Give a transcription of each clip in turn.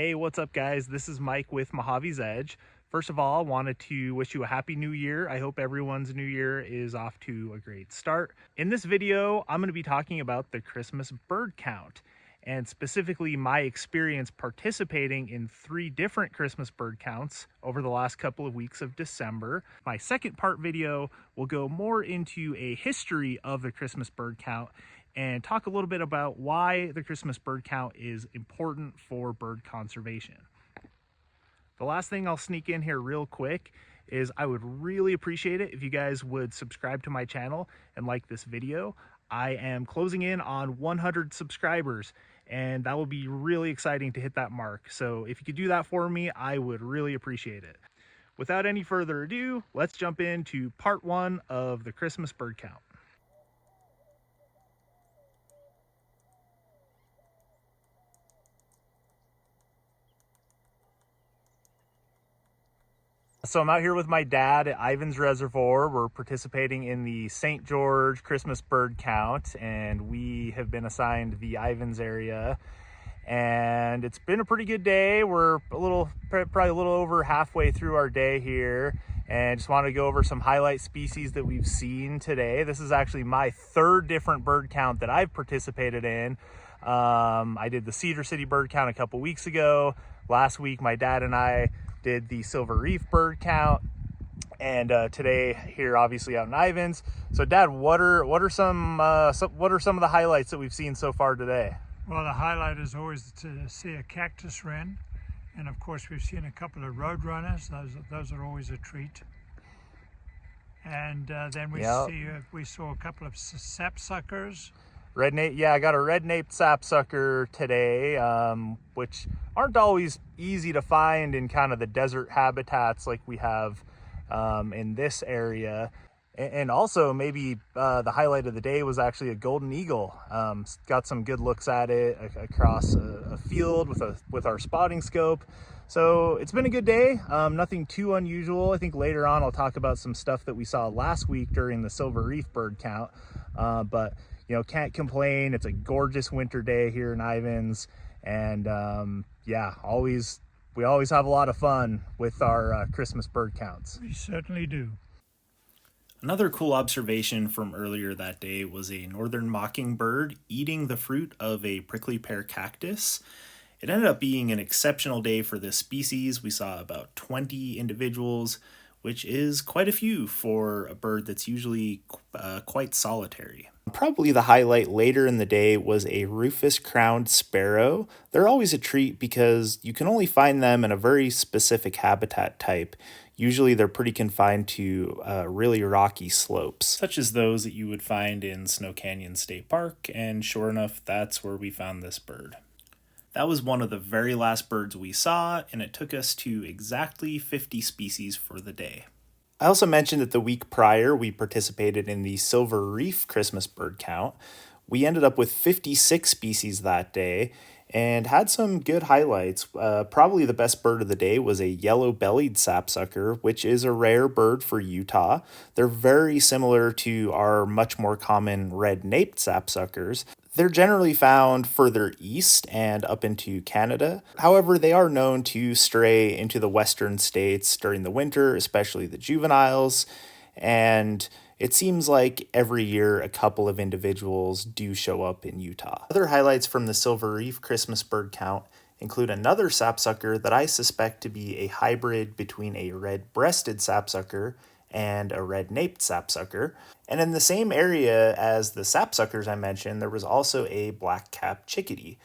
Hey, what's up, guys? This is Mike with Mojave's Edge. First of all, I wanted to wish you a happy new year. I hope everyone's new year is off to a great start. In this video, I'm going to be talking about the Christmas bird count, and specifically my experience participating in 3 different Christmas bird counts over the last couple of weeks of December. My second part video will go more into a history of the Christmas bird count and talk a little bit about why the Christmas bird count is important for bird conservation. The last thing I'll sneak in here real quick is I would really appreciate it if you guys would subscribe to my channel and like this video. I am closing in on 100 subscribers, and that will be really exciting to hit that mark. So if you could do that for me, I would really appreciate it. Without any further ado, let's jump into part 1 of the Christmas bird count. So I'm out here with my dad at Ivan's Reservoir. We're participating in the St. George Christmas bird count, and we have been assigned the Ivan's area. And it's been a pretty good day. We're probably a little over halfway through our day here, and just wanted to go over some highlight species that we've seen today. This is actually my 3rd different bird count that I've participated in. I did the Cedar City bird count a couple weeks ago. Last week, my dad and I did the Silver Reef bird count, and today here obviously out in Ivan's. So Dad, what are some of the highlights that we've seen so far today? Well, the highlight is always to see a cactus wren, and of course we've seen a couple of roadrunners. Those are always a treat. And then we saw a couple of sapsuckers. I got a red-naped sapsucker today, which aren't always easy to find in kind of the desert habitats like we have in this with and also maybe the highlight of the day was actually a golden eagle. Got some good looks at it across a field with our spotting scope. So it's been a good day. Nothing too unusual. I think later on I'll talk about some stuff that we saw last week during the Silver Reef bird count, but can't complain. It's a gorgeous winter day here in Ivan's, and we always have a lot of fun with our Christmas bird counts. We certainly do. Another cool observation from earlier that day was a northern mockingbird eating the fruit of a prickly pear cactus. It ended up being an exceptional day for this species. We saw about 20 individuals, which is quite a few for a bird that's usually quite solitary. Probably the highlight later in the day was a rufous-crowned sparrow. They're always a treat because you can only find them in a very specific habitat type. Usually they're pretty confined to really rocky slopes, such as those that you would find in Snow Canyon State Park, and sure enough, that's where we found this bird. That was one of the very last birds we saw, and it took us to exactly 50 species for the day. I also mentioned that the week prior we participated in the Silver Reef Christmas bird count. We ended up with 56 species that day and had some good highlights. Probably the best bird of the day was a yellow-bellied sapsucker, which is a rare bird for Utah. They're very similar to our much more common red-naped sapsuckers. They're generally found further east and up into Canada. However, they are known to stray into the western states during the winter, especially the juveniles, and it seems like every year a couple of individuals do show up in Utah. Other highlights from the Silver Reef Christmas bird count include another sapsucker that I suspect to be a hybrid between a red-breasted sapsucker and a red-naped sapsucker. And in the same area as the sapsuckers I mentioned, there was also a black-capped chickadee.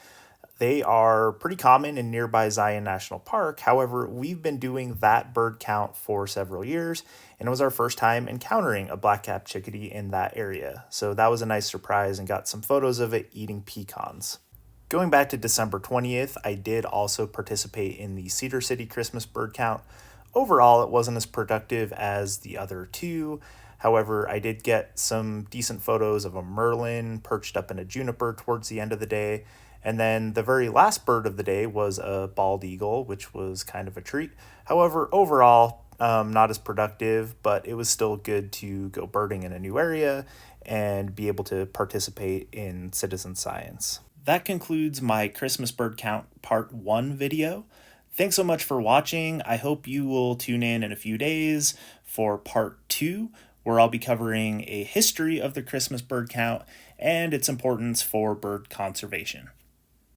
They are pretty common in nearby Zion National Park. However, we've been doing that bird count for several years, and it was our first time encountering a black-capped chickadee in that area. So that was a nice surprise, and got some photos of it eating pecans. Going back to December 20th, I did also participate in the Cedar City Christmas bird count. Overall, it wasn't as productive as the other 2. However, I did get some decent photos of a merlin perched up in a juniper towards the end of the day. And then the very last bird of the day was a bald eagle, which was kind of a treat. However, overall, not as productive, but it was still good to go birding in a new area and be able to participate in citizen science. That concludes my Christmas bird count part 1 video. Thanks so much for watching. I hope you will tune in a few days for part 2, where I'll be covering a history of the Christmas bird count and its importance for bird conservation.